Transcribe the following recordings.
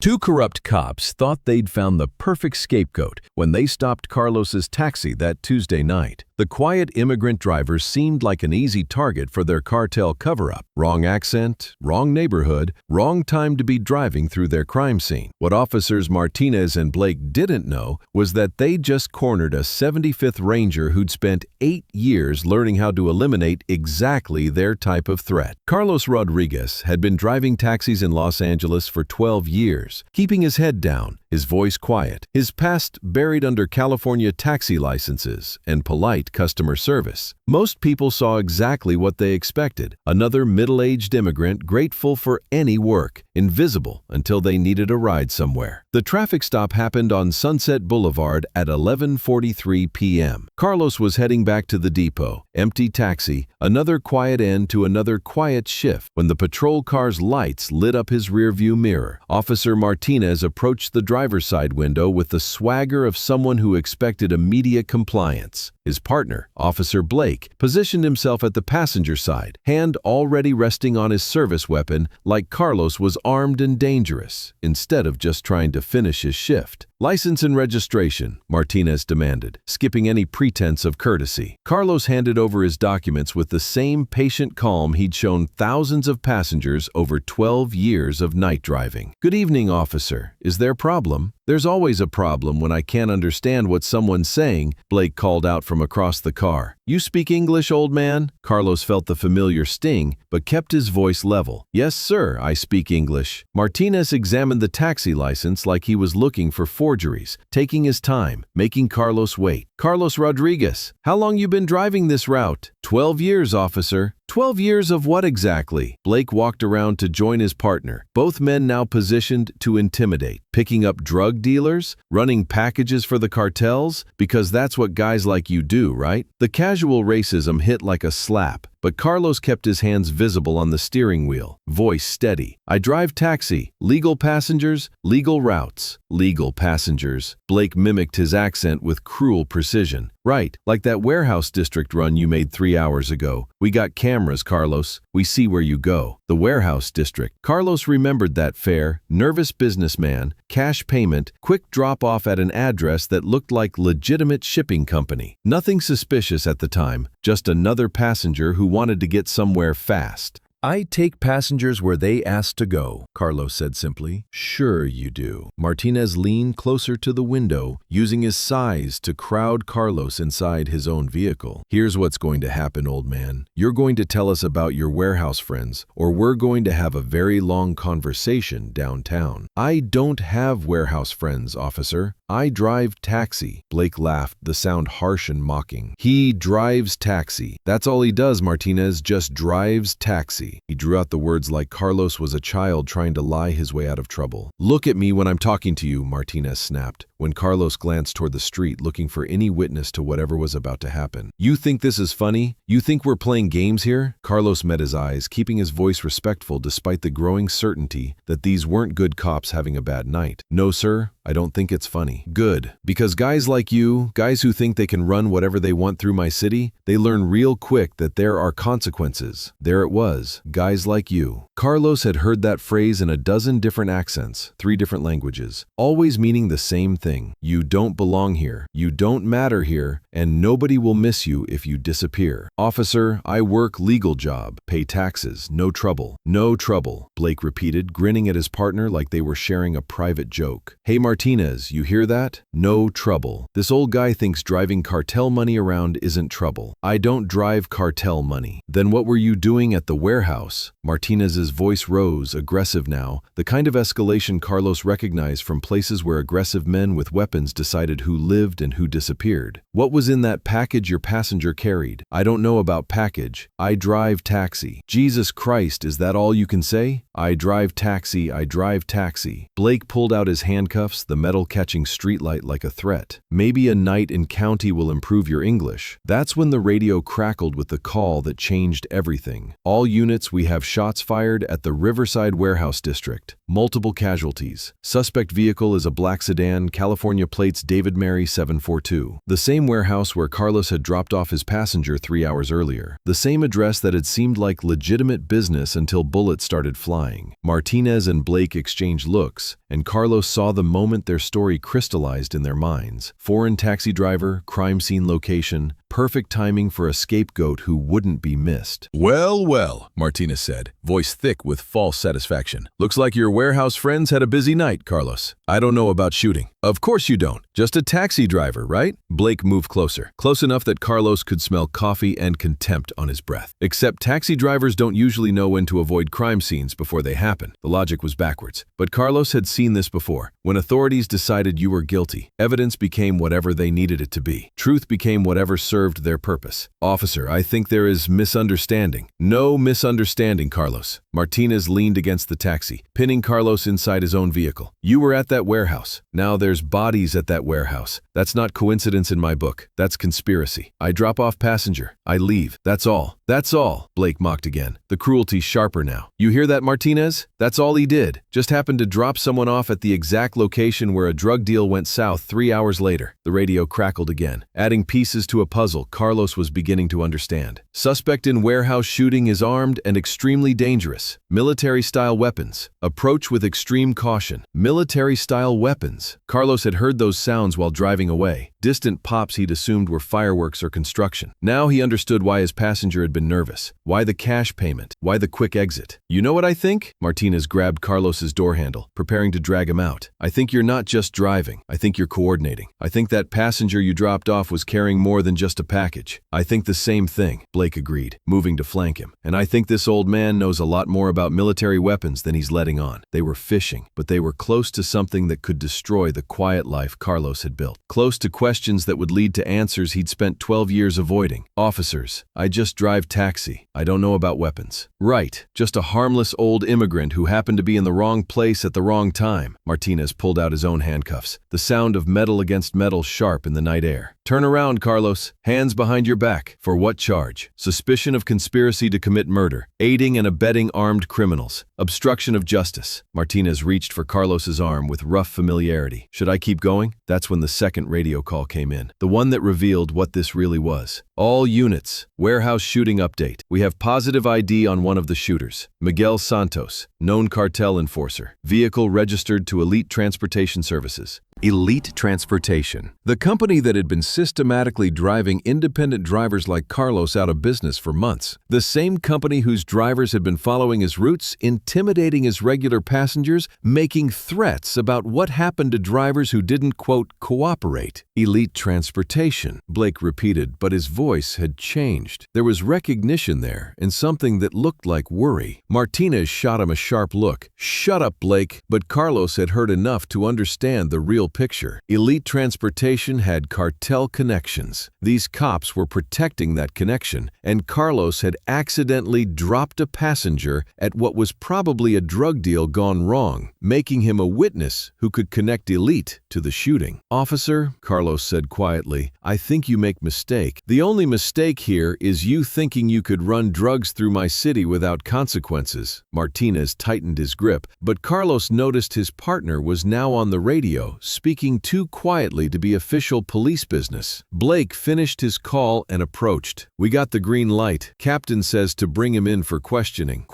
Two corrupt cops thought they'd found the perfect scapegoat when they stopped Carlos's taxi that Tuesday night. The quiet immigrant driver seemed like an easy target for their cartel cover-up. Wrong accent, wrong neighborhood, wrong time to be driving through their crime scene. What officers Martinez and Blake didn't know was that they'd just cornered a 75th Ranger who'd spent 8 years learning how to eliminate exactly their type of threat. Carlos Rodriguez had been driving taxis in Los Angeles for 12 years, keeping his head down, his voice quiet, his past buried under California taxi licenses and polite customer service. Most people saw exactly what they expected: another middle-aged immigrant grateful for any work, invisible until they needed a ride somewhere. The traffic stop happened on Sunset Boulevard at 11:43 p.m. Carlos was heading back to the depot, empty taxi, another quiet end to another quiet shift, when the patrol car's lights lit up his rearview mirror. Officer Martinez approached the driver's side window with the swagger of someone who expected immediate compliance. His partner, Officer Blake, positioned himself at the passenger side, hand already resting on his service weapon, like Carlos was armed and dangerous, instead of just trying to finish his shift. "License and registration," Martinez demanded, skipping any pretense of courtesy. Carlos handed over his documents with the same patient calm he'd shown thousands of passengers over 12 years of night driving. "Good evening, officer. Is there a problem?" "There's always a problem when I can't understand what someone's saying," Blake called out from across the car. "You speak English, old man?" Carlos felt the familiar sting, but kept his voice level. "Yes, sir, I speak English." Martinez examined the taxi license like he was looking for forgeries, taking his time, making Carlos wait. "Carlos Rodriguez, how long you been driving this route?" 12 years, officer." 12 years of what exactly?" Blake walked around to join his partner, both men now positioned to intimidate. "Picking up drug dealers? Running packages for the cartels? Because that's what guys like you do, right?" The casual racism hit like a slap, but Carlos kept his hands visible on the steering wheel, voice steady. "I drive taxi. Legal passengers, legal routes." "Legal passengers." Blake mimicked his accent with cruel precision. "Right, like that warehouse district run you made 3 hours ago. We got cameras, Carlos. We see where you go." The warehouse district. Carlos remembered that fare, nervous businessman, cash payment, quick drop-off at an address that looked like legitimate shipping company. Nothing suspicious at the time, just another passenger who wanted to get somewhere fast. "I take passengers where they ask to go," Carlos said simply. "Sure you do." Martinez leaned closer to the window, using his size to crowd Carlos inside his own vehicle. "Here's what's going to happen, old man. You're going to tell us about your warehouse friends, or we're going to have a very long conversation downtown." "I don't have warehouse friends, officer. I drive taxi." Blake laughed, the sound harsh and mocking. "He drives taxi. That's all he does, Martinez, just drives taxi." He drew out the words like Carlos was a child trying to lie his way out of trouble. "Look at me when I'm talking to you," Martinez snapped, when Carlos glanced toward the street looking for any witness to whatever was about to happen. "You think this is funny? You think we're playing games here?" Carlos met his eyes, keeping his voice respectful despite the growing certainty that these weren't good cops having a bad night. "No, sir. I don't think it's funny." "Good. Because guys like you, guys who think they can run whatever they want through my city, they learn real quick that there are consequences." There it was. Guys like you. Carlos had heard that phrase in a dozen different accents, 3 different languages, always meaning the same thing. You don't belong here. You don't matter here, and nobody will miss you if you disappear. "Officer, I work legal job, pay taxes, no trouble." "No trouble," Blake repeated, grinning at his partner like they were sharing a private joke. "Hey Martinez, you hear that? No trouble. This old guy thinks driving cartel money around isn't trouble." "I don't drive cartel money." "Then what were you doing at the warehouse?" Martinez's voice rose, aggressive now, the kind of escalation Carlos recognized from places where aggressive men with weapons decided who lived and who disappeared. "What was in that package your passenger carried?" "I don't know about package. I drive taxi." "Jesus Christ, is that all you can say?" "I drive taxi, I drive taxi." Blake pulled out his handcuffs, the metal catching streetlight like a threat. "Maybe a night in county will improve your English." That's when the radio crackled with the call that changed everything. "All units minutes, we have shots fired at the Riverside Warehouse District. Multiple casualties. Suspect vehicle is a black sedan, California plates David Mary 742. The same warehouse where Carlos had dropped off his passenger 3 hours earlier. The same address that had seemed like legitimate business until bullets started flying. Martinez and Blake exchanged looks, and Carlos saw the moment their story crystallized in their minds. Foreign taxi driver, crime scene location, perfect timing for a scapegoat who wouldn't be missed. Well, well, Martinez said, voice thick with false satisfaction. Looks like your warehouse friends had a busy night, Carlos. I don't know about shooting. Of course you don't. Just a taxi driver, right? Blake moved closer, close enough that Carlos could smell coffee and contempt on his breath. Except taxi drivers don't usually know when to avoid crime scenes before they happen. The logic was backwards. But Carlos had seen this before. When authorities decided you were guilty, evidence became whatever they needed it to be. Truth became whatever served their purpose. Officer, I think there is misunderstanding. No misunderstanding, Carlos. Martinez leaned against the taxi, pinning Carlos inside his own vehicle. You were at that warehouse. Now there's bodies at that warehouse. That's not coincidence in my book. That's conspiracy. I drop off passenger. I leave. That's all. That's all. Blake mocked again. The cruelty sharper now. You hear that, Martinez? That's all he did. Just happened to drop someone off at the exact location where a drug deal went south 3 hours later. The radio crackled again. Adding pieces to a puzzle, Carlos was beginning to understand. Suspect in warehouse shooting is armed and extremely dangerous. Military-style weapons. Approach with extreme caution. Military-style weapons. Carlos had heard those sounds while driving away. Distant pops he'd assumed were fireworks or construction. Now he understood why his passenger had been nervous. Why the cash payment? Why the quick exit? You know what I think? Martinez grabbed Carlos's door handle, preparing to drag him out. I think you're not just driving. I think you're coordinating. I think that passenger you dropped off was carrying more than just a package. I think the same thing, Blake agreed, moving to flank him. And I think this old man knows a lot more about military weapons than he's letting on. They were fishing, but they were close to something that could destroy the quiet life Carlos had built. Close to questions that would lead to answers he'd spent 12 years avoiding. Officers, I just drive taxi. I don't know about weapons. Right, just a harmless old immigrant who happened to be in the wrong place at the wrong time. Martinez pulled out his own handcuffs, the sound of metal against metal sharp in the night air. Turn around, Carlos. Hands behind your back. For what charge? Suspicion of conspiracy to commit murder, aiding and abetting armed criminals, obstruction of justice. Martinez reached for Carlos's arm with rough familiarity. Should I keep going? That's when the second radio call came in, the one that revealed what this really was. All units, warehouse shooting update. We have positive ID on one of the shooters. Miguel Santos, known cartel enforcer. Vehicle registered to Elite Transportation Services. Elite Transportation, the company that had been systematically driving independent drivers like Carlos out of business for months. The same company whose drivers had been following his routes, intimidating his regular passengers, making threats about what happened to drivers who didn't, quote, cooperate. Elite Transportation, Blake repeated, but his voice had changed. There was recognition there and something that looked like worry. Martinez shot him a sharp look. Shut up, Blake. But Carlos had heard enough to understand the real picture. Elite Transportation had cartel connections. These cops were protecting that connection, and Carlos had accidentally dropped a passenger at what was probably a drug deal gone wrong, making him a witness who could connect Elite to the shooting. Officer, Carlos said quietly, I think you make mistake. The only mistake here is you thinking you could run drugs through my city without consequences. Martinez tightened his grip, but Carlos noticed his partner was now on the radio, speaking too quietly to be official police business. Blake finished his call and approached. We got the green light. Captain says to bring him in for questioning.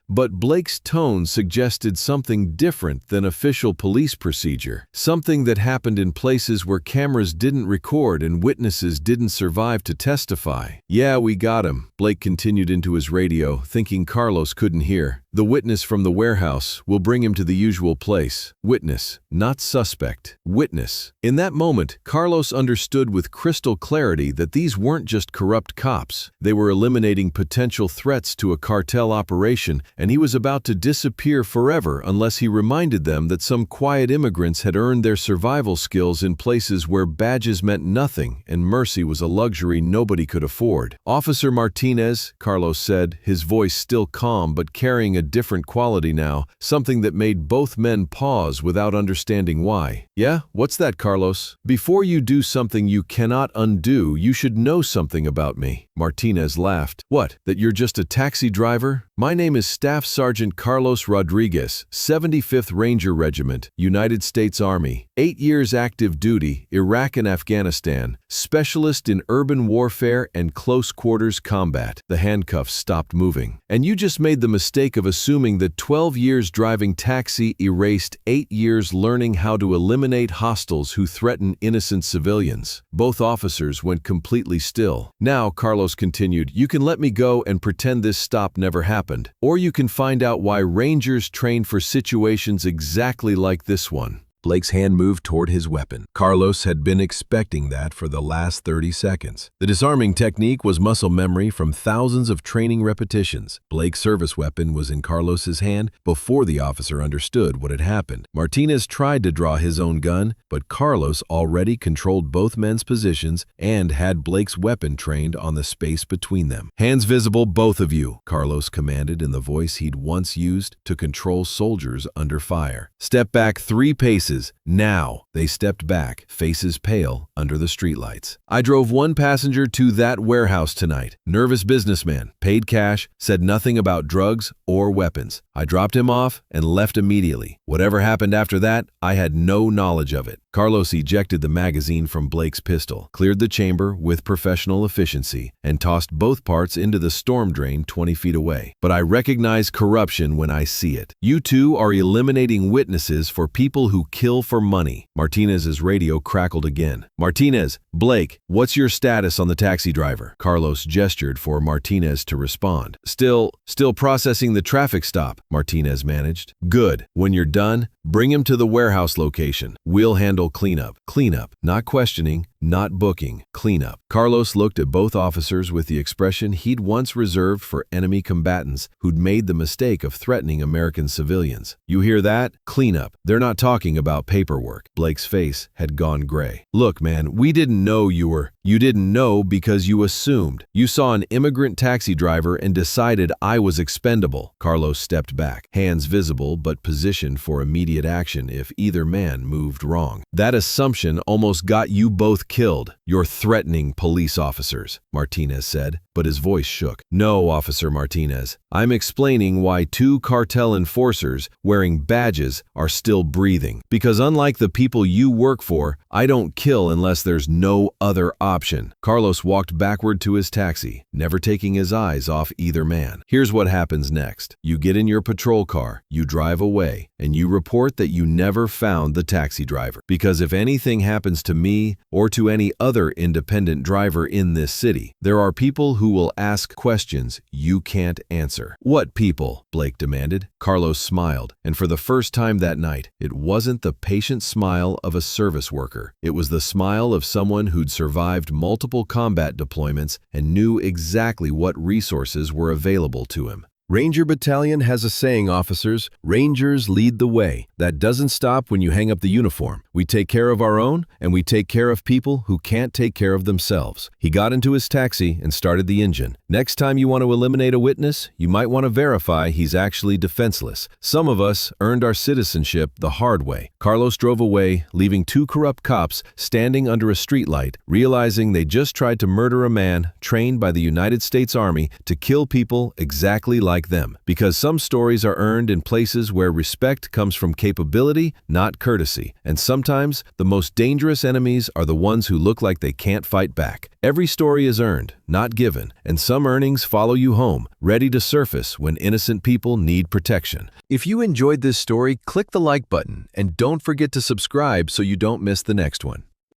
But Blake's tone suggested something different than official police procedure. Something that happened in places where cameras didn't record and witnesses didn't survive to testify. Yeah, we got him. Blake continued into his radio, thinking Carlos couldn't hear. The witness from the warehouse will bring him to the usual place. Witness, not suspect. Witness. In that moment, Carlos understood with crystal clarity that these weren't just corrupt cops. They were eliminating potential threats to a cartel operation, and he was about to disappear forever unless he reminded them that some quiet immigrants had earned their survival skills in places where badges meant nothing and mercy was a luxury nobody could afford. Officer Martinez, Carlos said, his voice still calm but carrying a different quality now, something that made both men pause without understanding why. "Yeah? What's that, Carlos? Before you do something you cannot undo, you should know something about me." Martinez laughed. "What, that you're just a taxi driver? My name is Staff Sergeant Carlos Rodriguez, 75th Ranger Regiment, United States Army. 8 years active duty, Iraq and Afghanistan, specialist in urban warfare and close quarters combat." The handcuffs stopped moving. "And you just made the mistake of assuming that 12 years driving taxi erased 8 years learning how to eliminate hostiles who threaten innocent civilians." Both officers went completely still. "Now," Carlos continued, "you can let me go and pretend this stop never happened. Or you can find out why Rangers train for situations exactly like this one." Blake's hand moved toward his weapon. Carlos had been expecting that for the last 30 seconds. The disarming technique was muscle memory from thousands of training repetitions. Blake's service weapon was in Carlos's hand before the officer understood what had happened. Martinez tried to draw his own gun, but Carlos already controlled both men's positions and had Blake's weapon trained on the space between them. "Hands visible, both of you," Carlos commanded in the voice he'd once used to control soldiers under fire. "Step back 3 paces. Now." They stepped back, faces pale, under the streetlights. "I drove one passenger to that warehouse tonight. Nervous businessman, paid cash, said nothing about drugs or weapons. I dropped him off and left immediately. Whatever happened after that, I had no knowledge of it." Carlos ejected the magazine from Blake's pistol, cleared the chamber with professional efficiency, and tossed both parts into the storm drain 20 feet away. "But I recognize corruption when I see it. You two are eliminating witnesses for people who kill for money." Martinez's radio crackled again. "Martinez, Blake, what's your status on the taxi driver?" Carlos gestured for Martinez to respond. Still processing the traffic stop," Martinez managed. "Good. When you're done, bring him to the warehouse location. We'll handle cleanup." Cleanup, not questioning, not booking, cleanup. Carlos looked at both officers with the expression he'd once reserved for enemy combatants who'd made the mistake of threatening American civilians. "You hear that? Cleanup. They're not talking about paperwork." Blake's face had gone gray. "Look, man, we didn't know you didn't know because you assumed. You saw an immigrant taxi driver and decided I was expendable." Carlos stepped back, hands visible but positioned for immediate action if either man moved wrong. "That assumption almost got you both killed. You're threatening police officers," Martinez said, but his voice shook. "No, Officer Martinez. I'm explaining why 2 cartel enforcers wearing badges are still breathing. Because unlike the people you work for, I don't kill unless there's no other option." Carlos walked backward to his taxi, never taking his eyes off either man. "Here's what happens next. You get in your patrol car, you drive away, and you report that you never found the taxi driver. Because if anything happens to me or to any other independent driver in this city, there are people who will ask questions you can't answer." "What people?" Blake demanded. Carlos smiled, and for the first time that night, it wasn't the patient smile of a service worker. It was the smile of someone who'd survived multiple combat deployments and knew exactly what resources were available to him. Ranger Battalion has a saying, officers: Rangers lead the way. That doesn't stop when you hang up the uniform. We take care of our own, and we take care of people who can't take care of themselves. He got into his taxi and started the engine. Next time you want to eliminate a witness, you might want to verify he's actually defenseless. Some of us earned our citizenship the hard way. Carlos drove away, leaving 2 corrupt cops standing under a streetlight, realizing they just tried to murder a man trained by the United States Army to kill people exactly like them. Because some stories are earned in places where respect comes from capability, not courtesy. And sometimes the most dangerous enemies are the ones who look like they can't fight back. Every story is earned, not given, and some earnings follow you home, ready to surface when innocent people need protection. If you enjoyed this story, click the like button and don't forget to subscribe so you don't miss the next one.